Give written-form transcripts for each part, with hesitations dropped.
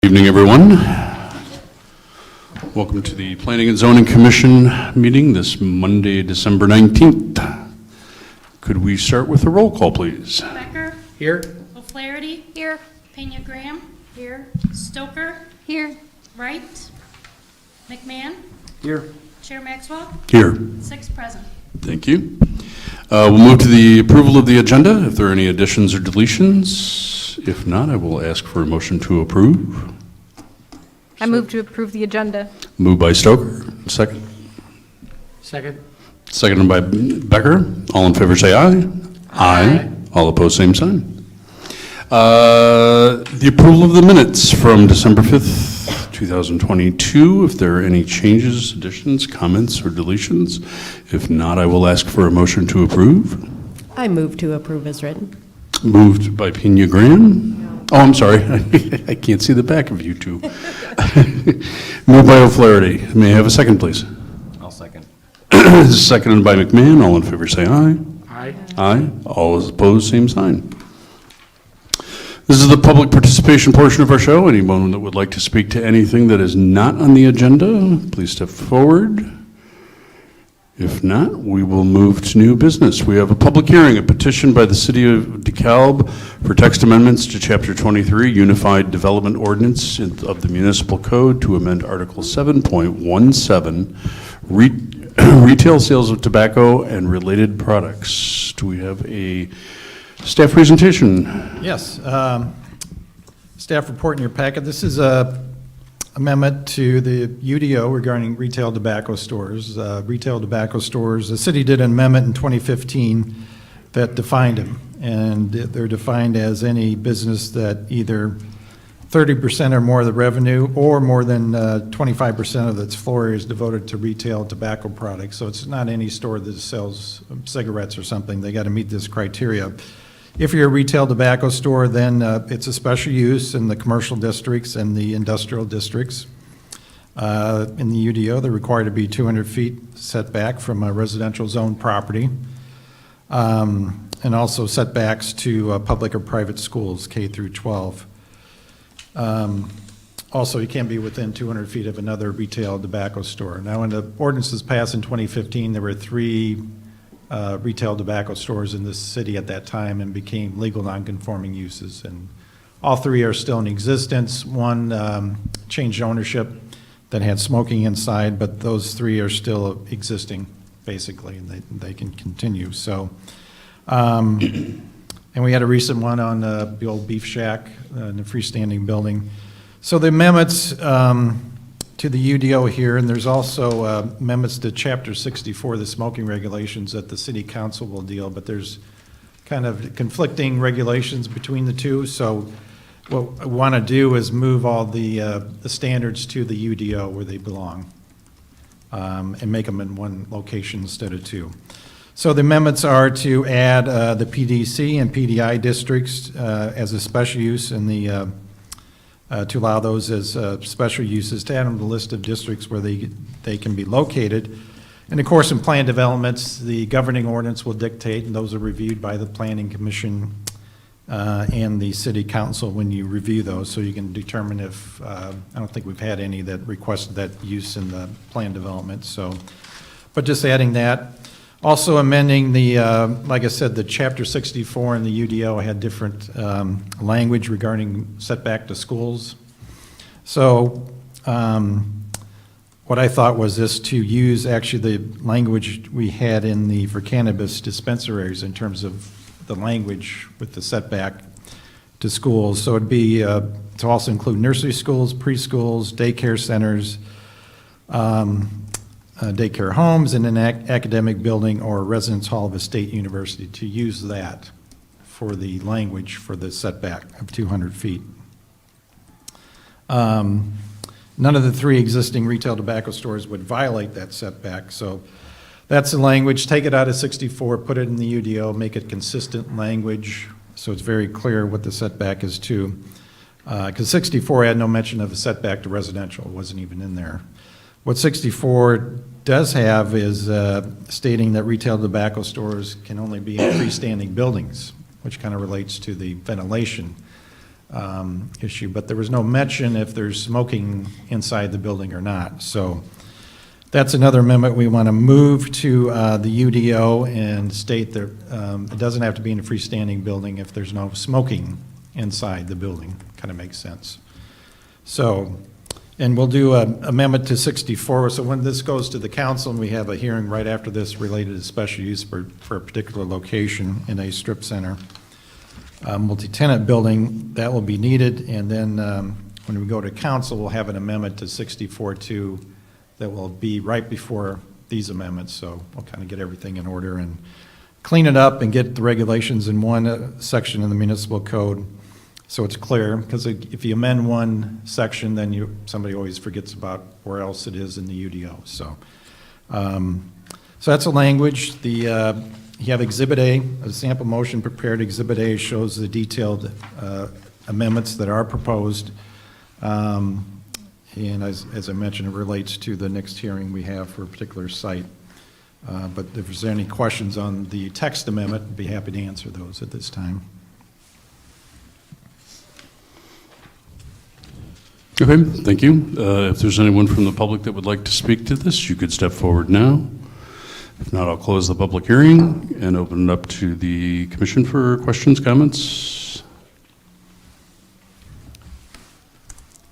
Evening, everyone. Welcome to the Planning and Zoning Commission meeting this Monday, December 19th. Could we start with a roll call, please? Becker. Here. O'Flaherty. Here. Pena Graham. Here. Stoker. Here. Wright. McMahon. Here. Chair Maxwell. Here. 6 present. Thank you. We'll move to the approval of the agenda. If there are any additions or deletions, if not, I will ask for a motion to approve. I move to approve the agenda. Moved by Stoker. Second. Second. Seconded by Becker. All in favor say aye. Aye. All opposed, same sign. The approval of the minutes from December 5th, 2022. If there are any changes, additions, comments, or deletions. If not, I will ask for a motion to approve. I move to approve as written. Moved by Pena Graham. Oh, I'm sorry. I can't see the back of you two. Moved by O'Flaherty. May I have a second, please? I'll second. Seconded by McMahon. All in favor say aye. Aye. Aye. All opposed, same sign. This is the public participation portion of our show. Anyone that would like to speak to anything that is not on the agenda, please step forward. If not, we will move to new business. We have a public hearing, a petition by the City of DeKalb for text amendments to Chapter 23, Unified Development Ordinance of the Municipal Code to amend Article 7.17, retail sales of tobacco and related products. Do we have a staff presentation? Yes. Staff report in your packet. This is a amendment to the UDO regarding retail tobacco stores. Retail tobacco stores, the city did an amendment in 2015 that defined them. And they're defined as any business that either 30% or more of the revenue or more than 25% of its floor area is devoted to retail tobacco products. So it's not any store that sells cigarettes or something. They got to meet this criteria. If you're a retail tobacco store, then it's a special use in the commercial districts and the industrial districts. In the UDO, they're required to be 200 feet setback from a residential zone property, and also setbacks to public or private schools, K through 12. Also, you can't be within 200 feet of another retail tobacco store. Now, when the ordinance was passed in 2015, there were 3 retail tobacco stores in this city at that time and became legal non-conforming uses. And all 3 are still in existence. One changed ownership that had smoking inside, but those 3 are still existing, basically, and they can continue. So, and we had a recent one on the old Beef Shack in the freestanding building. So the amendments to the UDO here, and there's also amendments to Chapter 64, the smoking regulations that the City Council will deal, but there's kind of conflicting regulations between the two. So what I want to do is move all the standards to the UDO where they belong, and make them in one location instead of 2. So the amendments are to add the PDC and PDI districts as a special use in the to allow those as special uses, to add them to the list of districts where they can be located. And of course, in plan developments, the governing ordinance will dictate, and those are reviewed by the Planning Commission and the City Council when you review those, so you can determine if, I don't think we've had any that requested that use in the plan development, so, but just adding that. Also amending the, like I said, the Chapter 64 and the UDO had different language regarding setback to schools. So what I thought was this to use actually the language we had in the, for cannabis dispensaries in terms of the language with the setback to schools. So it'd be to also include nursery schools, preschools, daycare centers, daycare homes, in an academic building or residence hall of a state university, to use that for the language for the setback of 200 feet. None of the 3 existing retail tobacco stores would violate that setback, so that's the language. Take it out of 64, put it in the UDO, make it consistent language so it's very clear what the setback is to. Because 64 had no mention of a setback to residential, it wasn't even in there. What 64 does have is stating that retail tobacco stores can only be in freestanding buildings, which kind of relates to the ventilation issue, but there was no mention if there's smoking inside the building or not. So that's another amendment. We want to move to the UDO and state that it doesn't have to be in a freestanding building if there's no smoking inside the building. Kind of makes sense. So, and we'll do an amendment to 64. So when this goes to the council and we have a hearing right after this related to special use for a particular location in a strip center, multi-tenant building, that will be needed. And then when we go to council, we'll have an amendment to 64-2 that will be right before these amendments. So we'll kind of get everything in order and clean it up and get the regulations in one section in the municipal code so it's clear. Because if you amend one section, then somebody always forgets about where else it is in the UDO. So that's the language. You have Exhibit A, a sample motion prepared. Exhibit A shows the detailed amendments that are proposed. And as I mentioned, it relates to the next hearing we have for a particular site. But if there's any questions on the text amendment, I'd be happy to answer those at this time. Okay, thank you. If there's anyone from the public that would like to speak to this, you could step forward now. If not, I'll close the public hearing and open it up to the commission for questions, comments.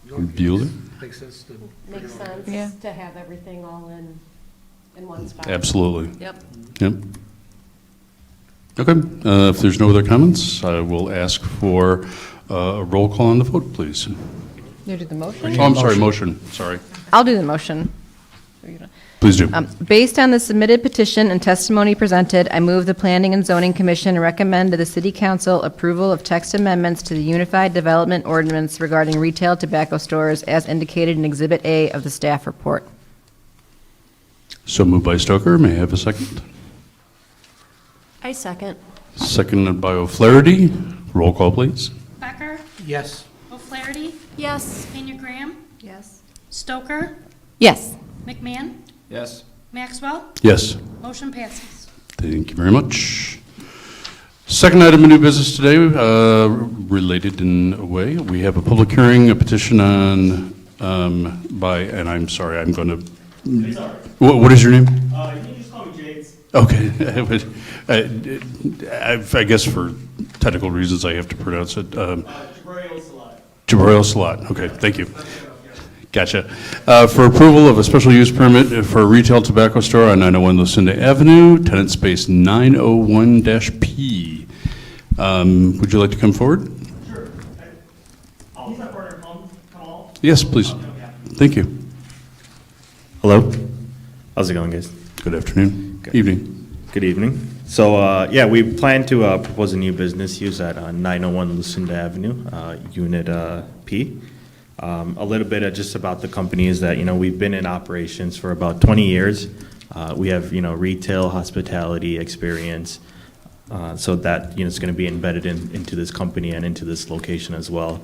Bueller? Makes sense Yeah. to have everything all in one spot. Absolutely. Yep. Yep. Okay, if there's no other comments, I will ask for a roll call on the vote, please. You do the motion? Oh, I'm sorry, motion, sorry. I'll do the motion. Please do. Based on the submitted petition and testimony presented, I move the Planning and Zoning Commission recommend to the City Council approval of text amendments to the Unified Development Ordinance regarding retail tobacco stores as indicated in Exhibit A of the staff report. So moved by Stoker, may I have a second? I second. Seconded by O'Flaherty. Roll call, please. Becker, Yes. O'Flaherty, Yes. Pena Graham, Yes. Stoker, Yes. McMahon, Yes. Maxwell. Yes. Motion passes. Thank you very much. Second item of new business today, related in a way, we have a public hearing, a petition on, and I'm sorry, I'm going to, what is your name? You can just call me Jades. Okay. I guess for technical reasons, I have to pronounce it. Jabril Salat. Jabril Salat. Okay, thank you. Gotcha. For approval of a special use permit for a retail tobacco store on 901 Lucinda Avenue, tenant space 901-P. Would you like to come forward? Sure. I'll use my partner, Kamal. Yes, please. Okay. Thank you. Hello. How's it going, guys? Good afternoon. Good. Evening. Good evening. So, yeah, we plan to propose a new business use at 901 Lucinda Avenue, Unit P. A little bit just about the company is that, we've been in operations for about 20 years. We have, retail, hospitality experience, so that, is going to be embedded into this company and into this location as well.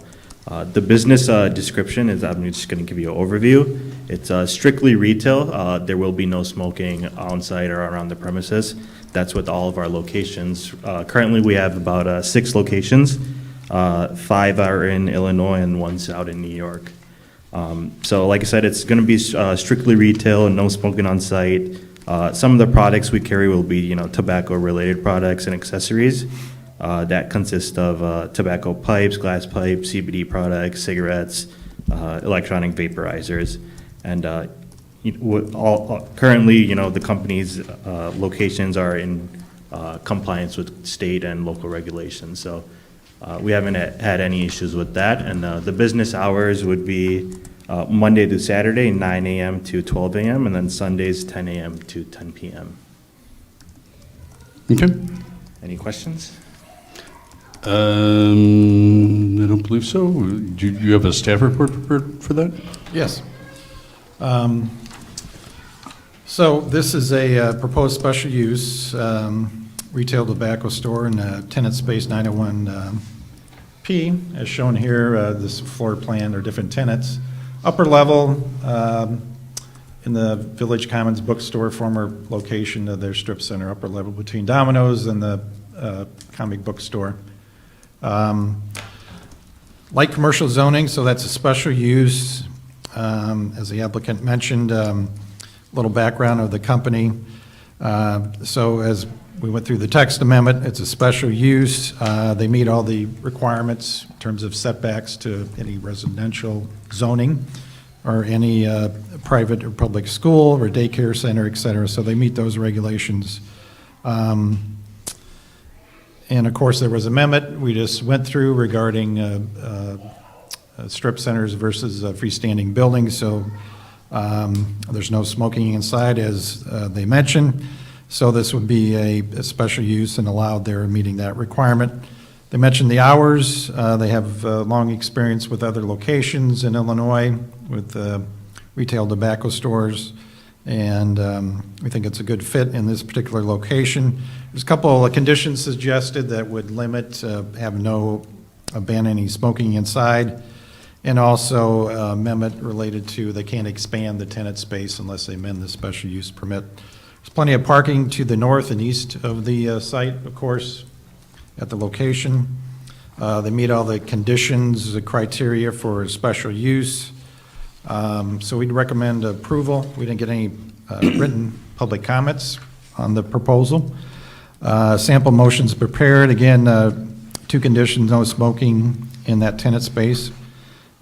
The business description is, I'm just going to give you an overview. It's strictly retail. There will be no smoking on-site or around the premises. That's with all of our locations. Currently, we have about 6 locations. 5 are in Illinois and 1's out in New York. So like I said, it's going to be strictly retail and no smoking on site. Some of the products we carry will be, tobacco-related products and accessories that consist of tobacco pipes, glass pipes, CBD products, cigarettes, electronic vaporizers, and currently, the company's locations are in compliance with state and local regulations. So. We haven't had any issues with that, and the business hours would be Monday to Saturday, 9 a.m. to 12 a.m., and then Sundays, 10 a.m. to 10 p.m. Okay. Any questions? I don't believe so. Do you have a staff report prepared for that? Yes. So this is a proposed special use retail tobacco store in tenant space 901 P. As shown here, this floor plan are different tenants. Upper level in the Village Commons bookstore, former location of their strip center. Upper level between Domino's and the comic book store. Light commercial zoning, so that's a special use. As the applicant mentioned, a little background of the company. So as we went through the text amendment, it's a special use. They meet all the requirements in terms of setbacks to any residential zoning or any private or public school or daycare center, et cetera. So they meet those regulations. And of course, there was amendment we just went through regarding strip centers versus freestanding buildings. So there's no smoking inside, as they mentioned. So this would be a special use and allowed there, meeting that requirement. They mentioned the hours. They have long experience with other locations in Illinois with retail tobacco stores. And we think it's a good fit in this particular location. There's a couple of conditions suggested that would limit, have no ban any smoking inside, and also amendment related to they can't expand the tenant space unless they amend the special use permit. There's plenty of parking to the north and east of the site, of course, at the location. They meet all the conditions, the criteria for special use. So we'd recommend approval. We didn't get any written public comments on the proposal. Sample motions prepared. Again, 2 conditions: no smoking in that tenant space.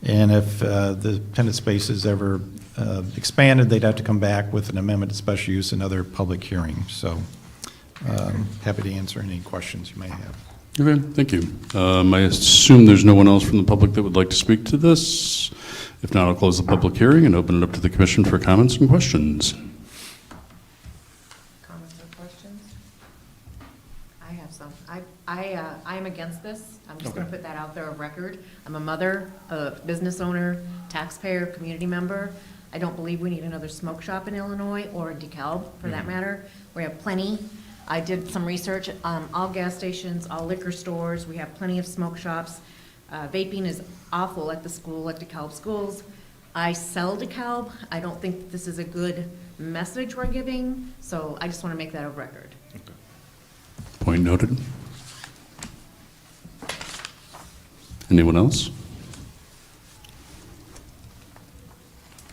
And if the tenant space is ever expanded, they'd have to come back with an amendment to special use and other public hearings. So happy to answer any questions you may have. Okay, thank you. I assume there's no one else from the public that would like to speak to this. If not, I'll close the public hearing and open it up to the commission for comments and questions. Comments or questions? I have some. I am against this. I'm just going to put that out there of record. I'm a mother, a business owner, taxpayer, community member. I don't believe we need another smoke shop in Illinois or in DeKalb, for that matter. We have plenty. I did some research, all gas stations, all liquor stores. We have plenty of smoke shops. Vaping is awful at the school, at DeKalb schools. I sell DeKalb. I don't think this is a good message we're giving, so I just want to make that a record. Point noted. Anyone else?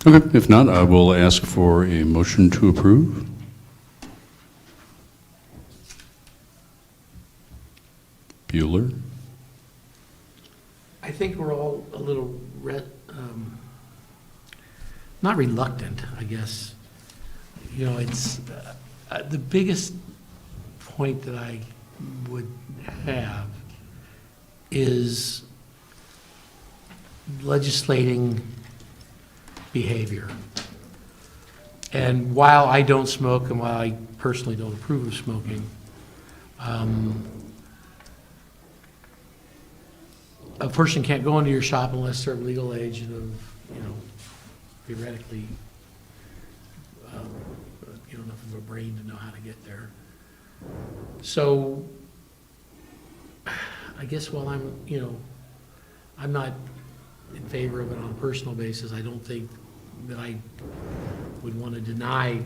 Okay, if not, I will ask for a motion to approve. Bueller? I think we're all a little, not reluctant, I guess. You know, it's, the biggest point that I would have is legislating behavior. And while I don't smoke, and while I personally don't approve of smoking, a person can't go into your shop unless they're of legal age and of, you know, theoretically, you know, enough of a brain to know how to get there. So, I guess while I'm, you know, I'm not in favor of it on a personal basis, I don't think that I would want to deny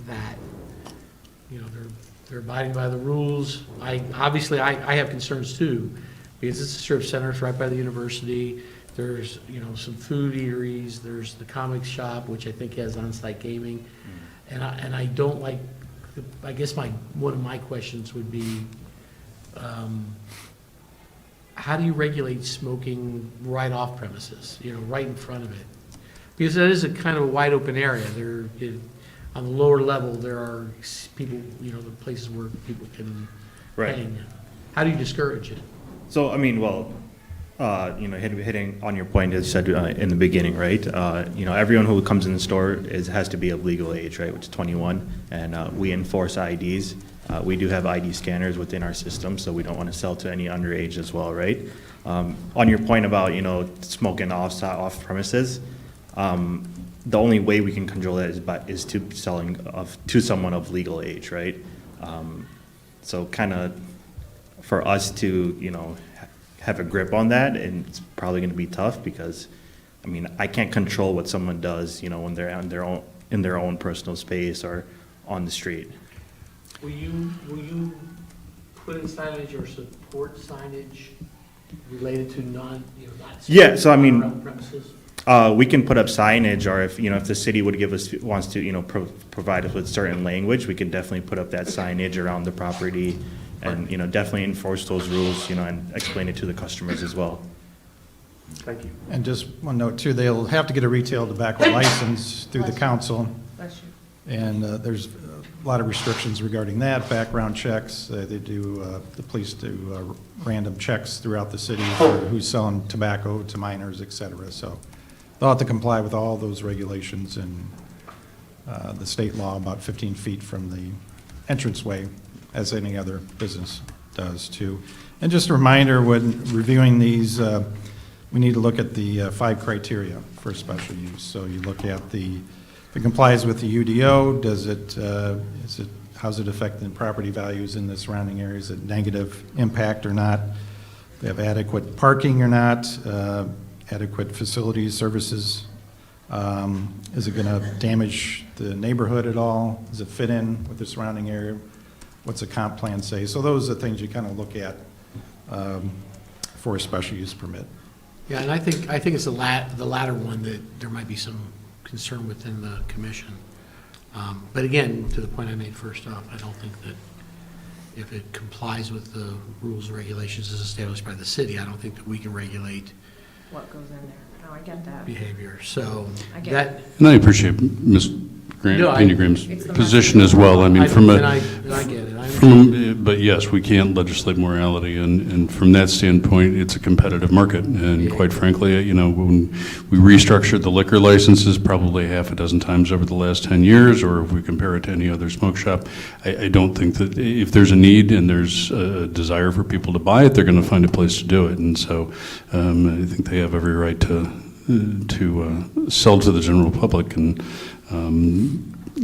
that. You know, they're abiding by the rules. Obviously, I have concerns too, because it's a strip center, it's right by the university. There's, you know, some food eateries, there's the comic shop, which I think has on-site gaming. And I don't like, I guess one of my questions would be, how do you regulate smoking right off premises, you know, right in front of it? Because that is a kind of a wide open area. On the lower level, there are people, you know, the places where people can Right. hang. How do you discourage it? So, I mean, well, you know, hitting on your point, as you said in the beginning, right? You know, everyone who comes in the store has to be of legal age, right, which is 21, and we enforce IDs. We do have ID scanners within our system, so we don't want to sell to any underage as well, right? On your point about, you know, smoking off premises, the only way we can control that is to selling to someone of legal age, right? So kind of for us to, you know, have a grip on that, and it's probably going to be tough because, I mean, I can't control what someone does, you know, when they're on in their own personal space or on the street. Will you put in signage or support signage related to not. Yeah, so I mean- around premises? We can put up signage, or if the city would wants to, provide us with certain language, we can definitely put up that signage around the property and, definitely enforce those rules, and explain it to the customers as well. Thank you. And just one note too, they'll have to get a retail tobacco license through the council. And there's a lot of restrictions regarding that, background checks. They do, the police do random checks throughout the city for who's selling tobacco to minors, et cetera. So they'll have to comply with all those regulations and the state law about 15 feet from the entranceway, as any other business does too. And just a reminder, when reviewing these, we need to look at the 5 criteria for special use. So you look at if it complies with the UDO, how's it affecting property values in the surrounding areas? Is it negative impact or not? They have adequate parking or not? Adequate facilities, services? Is it going to damage the neighborhood at all? Does it fit in with the surrounding area? What's the comp plan say? So those are the things you kind of look at for a special use permit. Yeah, and I think it's the latter one that there might be some concern within the commission. But again, to the point I made first off, I don't think that if it complies with the rules and regulations as established by the city, I don't think that we can regulate What goes in there? No, I get that. behavior. So I get that, And I appreciate Ms. No, I- Pena Graham's It's the position as well. I mean, I from get a, it. I understand. but yes, we can't legislate morality, and from that standpoint, it's a competitive market. And quite frankly, when we restructured the liquor licenses probably half a dozen times over the last 10 years, or if we compare it to any other smoke shop, I don't think that if there's a need and there's a desire for people to buy it, they're going to find a place to do it. And so I think they have every right to sell to the general public. And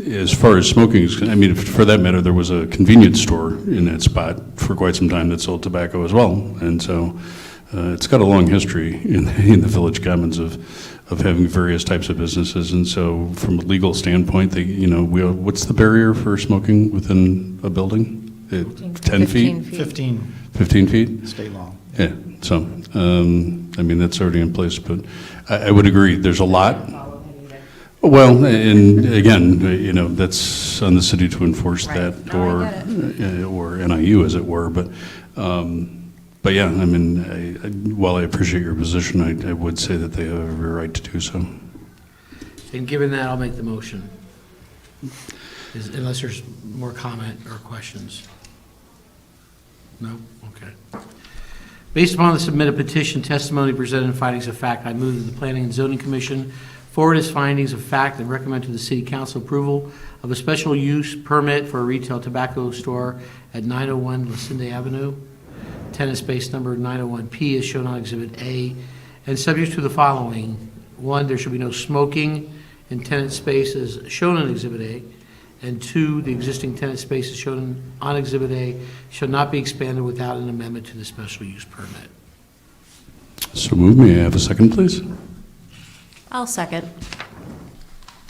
as far as smoking is, I mean, for that matter, there was a convenience store in that spot for quite some time that sold tobacco as well. And so it's got a long history in the Village Commons of having various types of businesses. And so from a legal standpoint, what's the barrier for smoking within a building? 10 feet? 15, 15 feet? state law. Yeah, so, I mean, that's already in place, but I would agree, there's a lot. Well, and again, that's on the city to enforce that, No, I or NIU, as it were, but yeah, I mean, while I appreciate your position, I would say that they have every right to do so. And given that, I'll make the motion. Unless there's more comment or questions. No? Okay. Based upon the submitted petition, testimony presented, and findings of fact, I move that the Planning and Zoning Commission forward its findings of fact and recommend to the City Council approval of a special use permit for a retail tobacco store at 901 Lucinda Avenue, tenant space number 901P is shown on Exhibit A, and subject to the following. 1, there should be no smoking in tenant space as shown on Exhibit A, and 2, the existing tenant spaces shown on Exhibit A shall not be expanded without an amendment to the special use permit. So move, may I have a second, please? I'll second.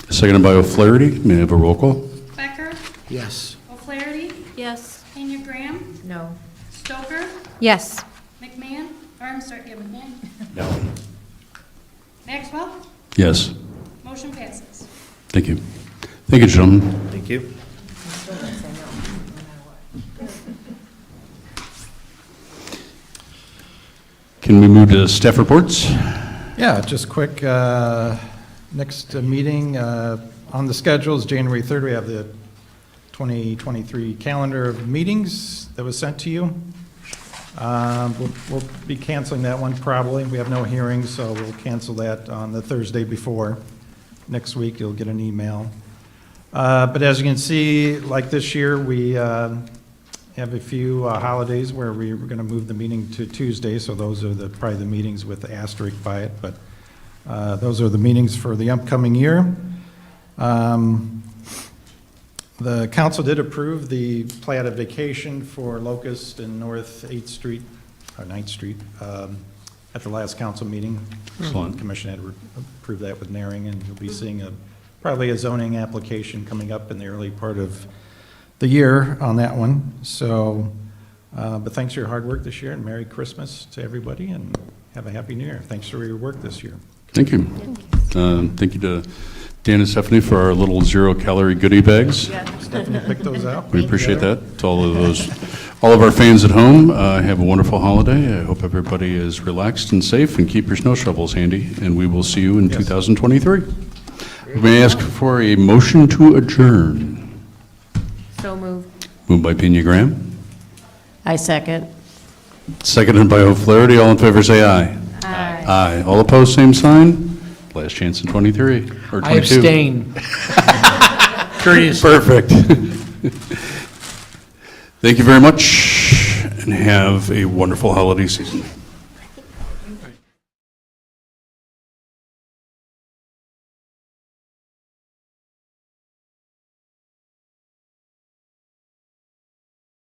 Seconded by O'Flaherty, may I have a roll call? Becker, Yes. O'Flaherty, Yes. Pena Graham, No. Stoker, Yes. McMahon, McMahon, No. Maxwell, Yes, motion passes. thank you. Thank you, gentlemen. Thank you. Can we move to staff reports? Yeah, just quick, next meeting on the schedule is January 3rd. We have the 2023 calendar of meetings that was sent to you. We'll be canceling that one probably. We have no hearings, so we'll cancel that on the Thursday before. Next week, you'll get an email. But as you can see, like this year, we have a few holidays where we're going to move the meeting to Tuesday, so those are probably the meetings with the asterisk by it, but those are the meetings for the upcoming year. The council did approve the plat of vacation for Locust and North 8th Street, or 9th Street, at the last council meeting. Excellent. The commission had approved that with Naring, and you'll be seeing probably a zoning application coming up in the early part of the year on that one. So But thanks for your hard work this year, and Merry Christmas to everybody, and have a Happy New Year. Thanks for your work this year. Thank you. Thank you to Dan and Stephanie for our little zero-calorie goodie bags. Stephanie picked those out. We appreciate that. To all of our fans at home, have a wonderful holiday. I hope everybody is relaxed and safe, and keep your snow shovels handy, and we will see you in Yes. 2023. May I ask for a motion to adjourn? So move. Moved by Pena Graham, I second. seconded by O'Flaherty. All in favor, say aye. Aye. Aye. All opposed, same sign. Last chance in 23, or 22. I abstain. Courteous. Perfect. Thank you very much, and have a wonderful holiday season.